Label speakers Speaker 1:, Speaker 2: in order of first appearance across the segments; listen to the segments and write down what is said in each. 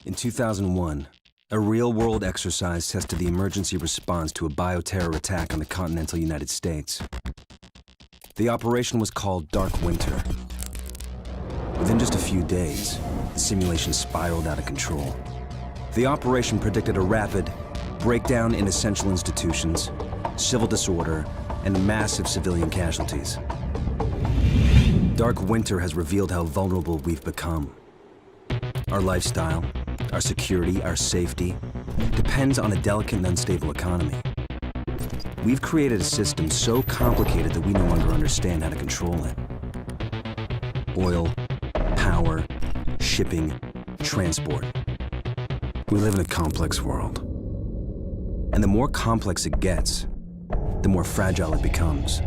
Speaker 1: In 2001, a real-world exercise tested the emergency response to a bioterror attack on the continental United States. The operation was called Dark Winter. Within just a few days, the simulation spiraled out of control. The operation predicted a rapid breakdown in essential institutions, civil disorder, and massive civilian casualties. Dark Winter has revealed how vulnerable we've become. Our lifestyle, our security, our safety depends on a delicate and unstable economy. We've created a system so complicated that we no longer understand how to control it. Oil, power, shipping, transport. We live in a complex world. And the more complex it gets, the more fragile it becomes.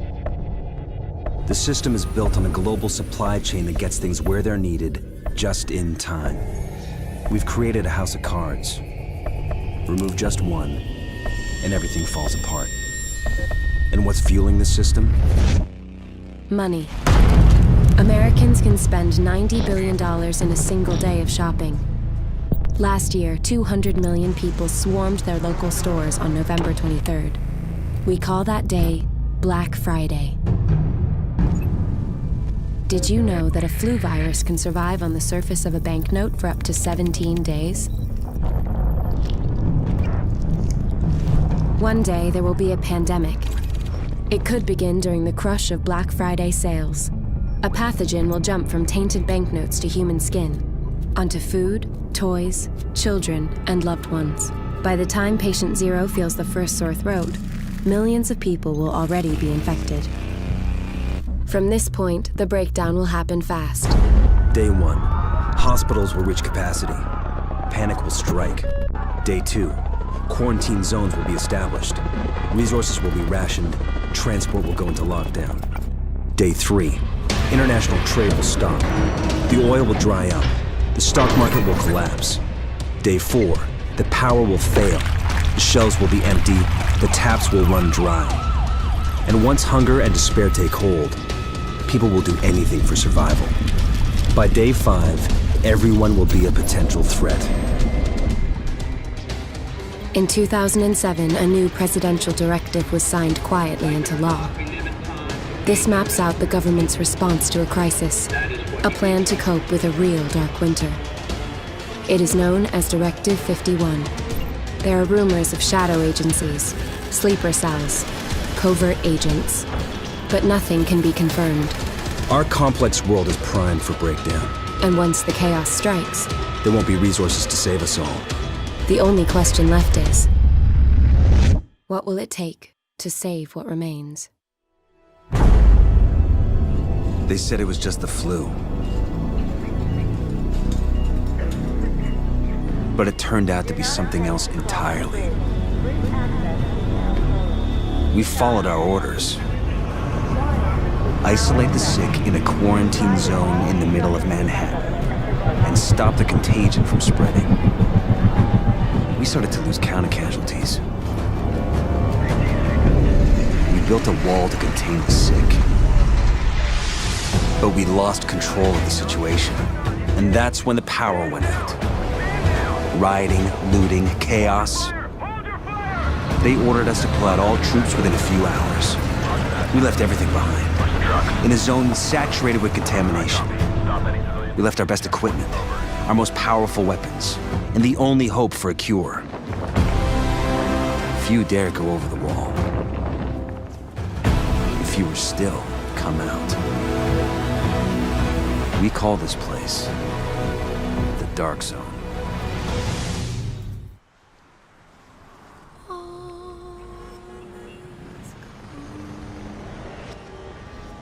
Speaker 1: The system is built on a global supply chain that gets things where they're needed, just in time. We've created a house of cards. Remove just one, and everything falls apart. And what's fueling this system?
Speaker 2: Money. Americans can spend $90 billion in a single day of shopping. Last year, 200 million people swarmed their local stores on November 23rd. We call that day Black Friday. Did you know that a flu virus can survive on the surface of a banknote for up to 17 days? One day, there will be a pandemic. It could begin during the crush of Black Friday sales. A pathogen will jump from tainted banknotes to human skin, onto food, toys, children, and loved ones. By the time patient zero feels the first sore throat, millions of people will already be infected. From this point, the breakdown will happen fast.
Speaker 1: Day 1, hospitals will reach capacity. Panic will strike. Day 2, quarantine zones will be established. Resources will be rationed. Transport will go into lockdown. Day 3, international trade will stop. The oil will dry up. The stock market will collapse. Day 4, the power will fail. The shelves will be empty. The taps will run dry. And once hunger and despair take hold, people will do anything for survival. By day 5, everyone will be a potential threat.
Speaker 2: In 2007, a new presidential directive was signed quietly into law. This maps out the government's response to a crisis, a plan to cope with a real dark winter. It is known as Directive 51. There are rumors of shadow agencies, sleeper cells, covert agents, but nothing can be confirmed.
Speaker 1: Our complex world is primed for breakdown.
Speaker 2: And once the chaos strikes,
Speaker 1: there won't be resources to save us all.
Speaker 2: The only question left is, what will it take to save what remains?
Speaker 1: They said it was just the flu. But it turned out to be something else entirely. We followed our orders. Isolate the sick in a quarantine zone in the middle of Manhattan and stop the contagion from spreading. We started to lose count of casualties. We built a wall to contain the sick. But we lost control of the situation. And that's when the power went out. Rioting, looting, chaos. They ordered us to pull out all troops within a few hours. We left everything behind, in a zone saturated with contamination. We left our best equipment, our most powerful weapons, and the only hope for a cure. Few dare go over the wall. Fewer still come out. We call this place the Dark Zone.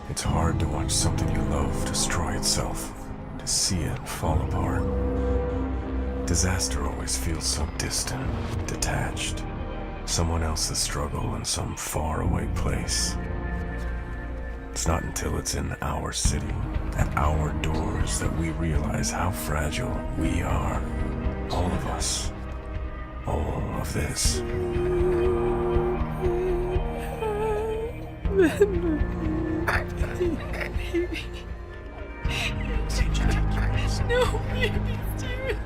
Speaker 3: It's hard to watch something you love destroy itself, to see it fall apart. Disaster always feels so distant, detached. Someone else's struggle in some faraway place. It's not until it's in our city, at our doors, that we realize how fragile we are. All of us. All of this.
Speaker 4: No, baby, Steven.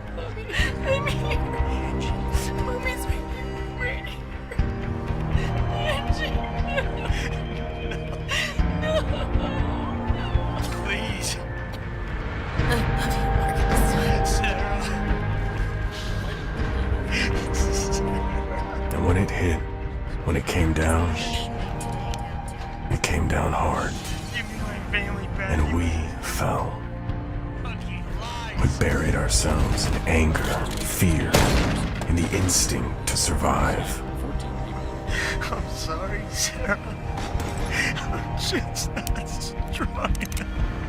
Speaker 3: And when it hit, when it came down hard. And we fell. We buried ourselves in anger, fear, in the instinct to survive.
Speaker 4: I'm sorry, Sarah. I'm just not strong enough.